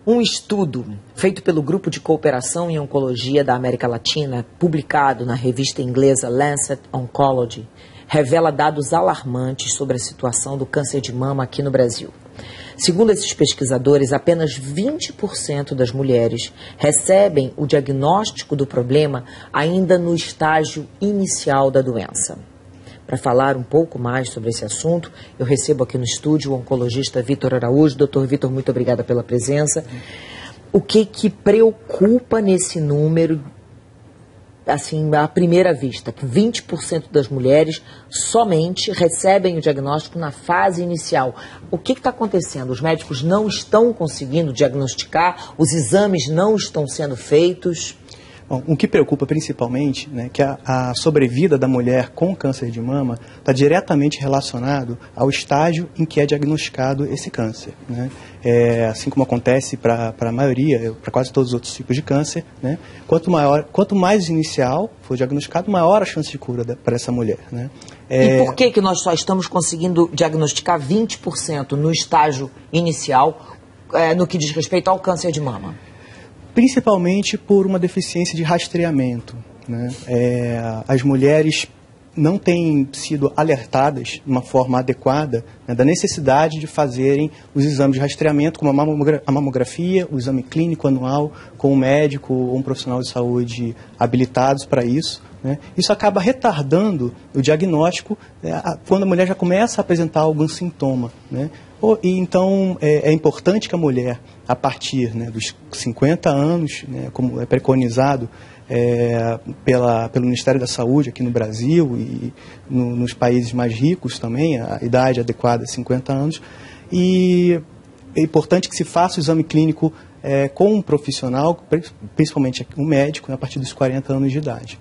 Um estudo feito pelo Grupo de Cooperação em Oncologia da América Latina, publicado na revista inglesa Lancet Oncology, revela dados alarmantes sobre a situação do câncer de mama aqui no Brasil. Segundo esses pesquisadores, apenas 20% das mulheres recebem o diagnóstico do problema ainda no estágio inicial da doença. Para falar um pouco mais sobre esse assunto, eu recebo aqui no estúdio o oncologista Vitor Araújo. Doutor Vitor, muito obrigada pela presença. O que preocupa nesse número, assim, à primeira vista, que 20% das mulheres somente recebem o diagnóstico na fase inicial? O que está acontecendo? Os médicos não estão conseguindo diagnosticar, os exames não estão sendo feitos? Bom, o que preocupa principalmente, né, que a sobrevida da mulher com câncer de mama está diretamente relacionado ao estágio em que é diagnosticado esse câncer, né? Assim como acontece para a maioria, para quase todos os outros tipos de câncer, né? Quanto mais inicial for diagnosticado, maior a chance de cura para essa mulher, né? E por que nós só estamos conseguindo diagnosticar 20% no estágio inicial, no que diz respeito ao câncer de mama? Principalmente por uma deficiência de rastreamento, né? As mulheres não têm sido alertadas de uma forma adequada, né, da necessidade de fazerem os exames de rastreamento, como a mamografia, o exame clínico anual, com um médico ou um profissional de saúde habilitados para isso, né? Isso acaba retardando o diagnóstico, quando a mulher já começa a apresentar algum sintoma, né? E então é importante que a mulher, a partir, né, dos 50 anos, né, como é preconizado pelo Ministério da Saúde aqui no Brasil e nos países mais ricos também, a idade adequada é 50 anos, e é importante que se faça o exame clínico com um profissional, principalmente um médico, a partir dos 40 anos de idade.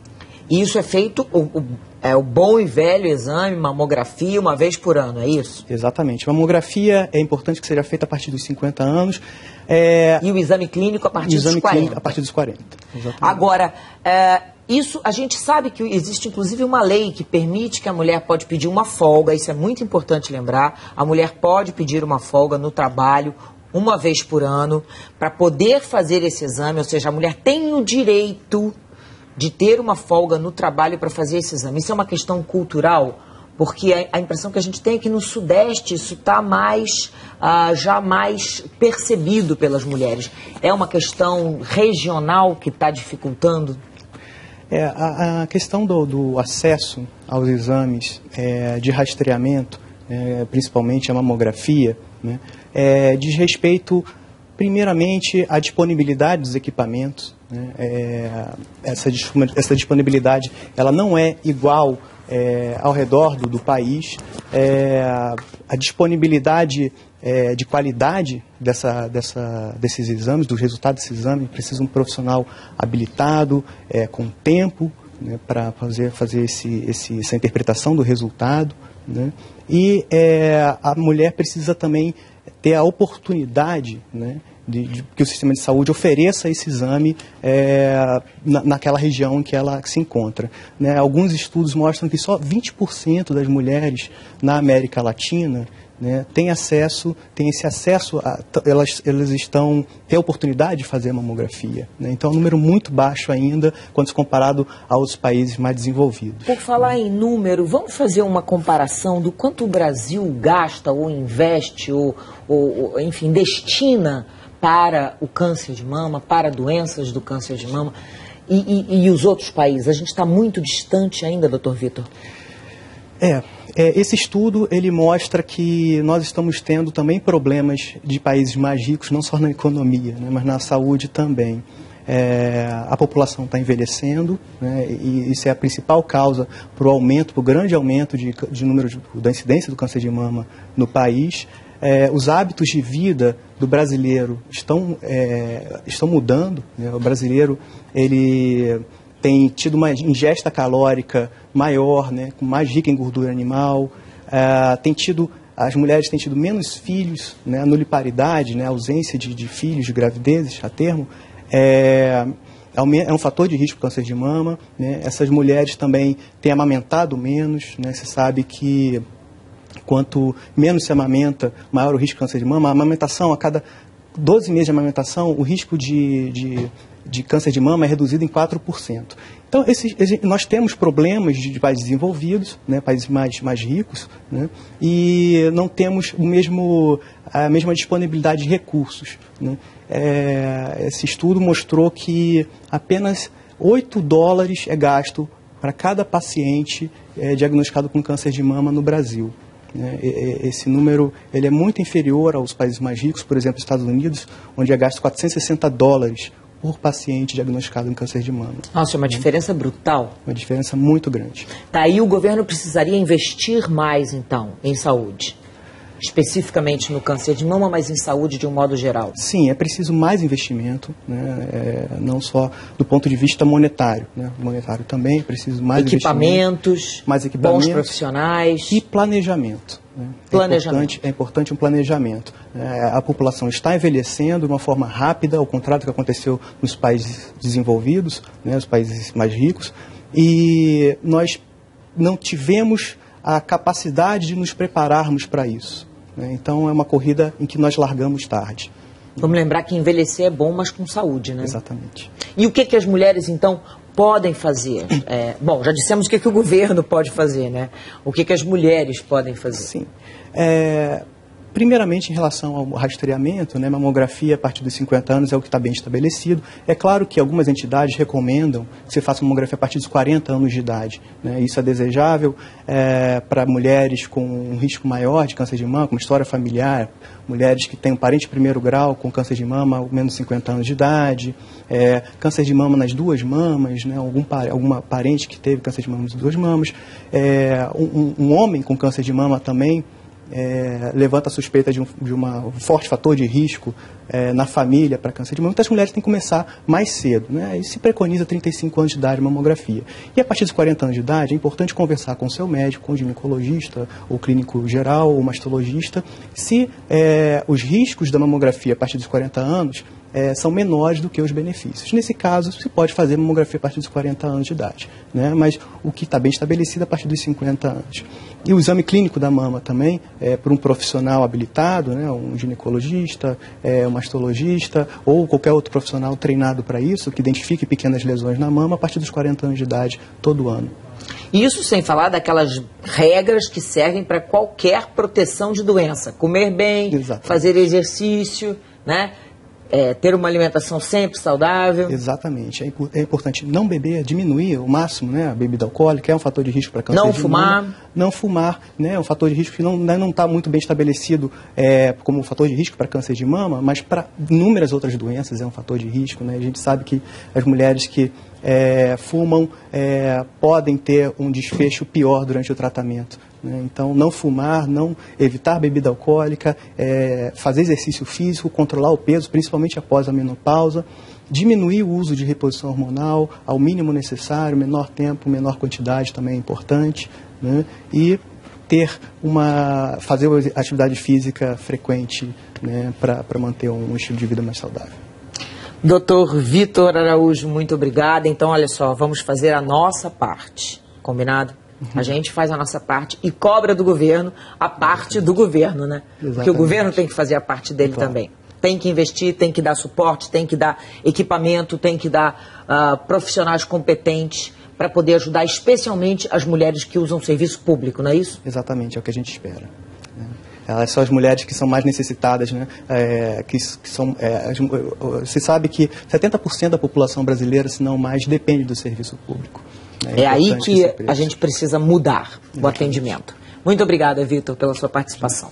E isso é feito, o bom e velho exame, mamografia, uma vez por ano, é isso? Exatamente. A mamografia é importante que seja feita a partir dos 50 anos. E o exame clínico a partir dos 40? Clínico a partir dos 40, exatamente. Agora, isso a gente sabe que existe inclusive uma lei que permite que a mulher pode pedir uma folga, isso é muito importante lembrar, a mulher pode pedir uma folga no trabalho uma vez por ano para poder fazer esse exame, ou seja, a mulher tem o direito de ter uma folga no trabalho para fazer esse exame. Isso é uma questão cultural, porque a impressão que a gente tem é que no Sudeste isso está já mais percebido pelas mulheres. É uma questão regional que está dificultando? A questão do acesso aos exames de rastreamento, principalmente a mamografia, né, diz respeito primeiramente à disponibilidade dos equipamentos, né? Essa disponibilidade ela não é igual ao redor do país. A disponibilidade de qualidade desses exames, dos resultados desse exame, precisa um profissional habilitado, com tempo, né, para fazer essa interpretação do resultado, né? E a mulher precisa também ter a oportunidade, né, de que o sistema de saúde ofereça esse exame naquela região em que ela se encontra, né? Alguns estudos mostram que só 20% das mulheres na América Latina, né, têm esse acesso, elas têm a oportunidade de fazer a mamografia, né? Então é um número muito baixo ainda quando se comparado a outros países mais desenvolvidos. Por falar em número, vamos fazer uma comparação do quanto o Brasil gasta ou investe ou enfim, destina para o câncer de mama, para doenças do câncer de mama e os outros países. A gente está muito distante ainda, doutor Vitor? Esse estudo ele mostra que nós estamos tendo também problemas de países mais ricos, não só na economia, né, mas na saúde também. A população está envelhecendo, né, e isso é a principal causa para o grande aumento de número da incidência do câncer de mama no país. Os hábitos de vida do brasileiro estão mudando, né? O brasileiro ele tem tido uma ingesta calórica maior, né, mais rica em gordura animal, as mulheres têm tido menos filhos, né, a nuliparidade, né, a ausência de filhos, de gravidezes a termo, é um fator de risco para o câncer de mama, né? Essas mulheres também têm amamentado menos, né? Você sabe que quanto menos se amamenta, maior o risco de câncer de mama. A amamentação, a cada 12 meses de amamentação, o risco de câncer de mama é reduzido em 4%. Então, nós temos problemas de países desenvolvidos, né, países mais ricos, né, e não temos a mesma disponibilidade de recursos, né. Esse estudo mostrou que apenas $8 é gasto para cada paciente diagnosticado com câncer de mama no Brasil. Esse número ele é muito inferior aos países mais ricos, por exemplo, Estados Unidos, onde é gasto $460 por paciente diagnosticado com câncer de mama. Nossa, é uma diferença brutal. Uma diferença muito grande. Daí o governo precisaria investir mais, então, em saúde. Especificamente no câncer de mama, mas em saúde de um modo geral. Sim, é preciso mais investimento, né? Não só do ponto de vista monetário, né? Monetário também, é preciso mais equipamentos, bons profissionais e planejamento. Né? É importante um planejamento. A população está envelhecendo de uma forma rápida, ao contrário do que aconteceu nos países desenvolvidos, né? Os países mais ricos, e nós não tivemos a capacidade de nos prepararmos para isso, né? Então é uma corrida em que nós largamos tarde. Vamos lembrar que envelhecer é bom, mas com saúde, né? Exatamente. E o que as mulheres, então, podem fazer? Bom, já dissemos o que o governo pode fazer, né? O que as mulheres podem fazer? Sim. Primeiramente, em relação ao rastreamento, né, mamografia a partir dos 50 anos é o que está bem estabelecido. É claro que algumas entidades recomendam que se faça mamografia a partir dos 40 anos de idade, né? Isso é desejável para mulheres com um risco maior de câncer de mama, com história familiar, mulheres que têm um parente de primeiro grau com câncer de mama ao menos 50 anos de idade, câncer de mama nas duas mamas, né, alguma parente que teve câncer de mama nas duas mamas, um homem com câncer de mama também, levanta a suspeita de um forte fator de risco na família para câncer de mama. Muitas mulheres têm que começar mais cedo, né? E se preconiza 35 anos de idade mamografia. E a partir dos 40 anos de idade é importante conversar com o seu médico, com o ginecologista, ou clínico geral, ou mastologista, se os riscos da mamografia a partir dos 40 anos são menores do que os benefícios. Nesse caso, se pode fazer mamografia a partir dos 40 anos de idade, né? Mas o que está bem estabelecido é a partir dos 50 anos. E o exame clínico da mama também, por um profissional habilitado, né? Um ginecologista, um mastologista ou qualquer outro profissional treinado para isso, que identifique pequenas lesões na mama a partir dos 40 anos de idade, todo ano. Isso sem falar daquelas regras que servem para qualquer proteção de doença. Comer bem, exatamente, fazer exercício, né? Ter uma alimentação sempre saudável. Exatamente. É importante não beber, diminuir ao máximo, né, a bebida alcoólica, é um fator de risco para câncer de mama. Não fumar, né, é um fator de risco que não está muito bem estabelecido como um fator de risco para câncer de mama, mas para inúmeras outras doenças é um fator de risco, né? A gente sabe que as mulheres que fumam podem ter um desfecho pior durante o tratamento, né? Então, não fumar, evitar bebida alcoólica, fazer exercício físico, controlar o peso, principalmente após a menopausa, diminuir o uso de reposição hormonal ao mínimo necessário, menor tempo, menor quantidade também é importante, né? E fazer atividade física frequente, né, para manter um estilo de vida mais saudável. Dr. Vitor Araújo, muito obrigada. Então, olha só, vamos fazer a nossa parte, combinado? A gente faz a nossa parte e cobra do governo a parte do governo, né? Exatamente. Porque o governo tem que fazer a parte dele também. Tem que investir, tem que dar suporte, tem que dar equipamento, tem que dar profissionais competentes para poder ajudar especialmente as mulheres que usam serviço público, não é isso? Exatamente, é o que a gente espera. Elas são as mulheres que são mais necessitadas, né? Você sabe que 70% da população brasileira, se não mais, depende do serviço público. É aí que a gente precisa mudar o atendimento. Muito obrigada, Vitor, pela sua participação.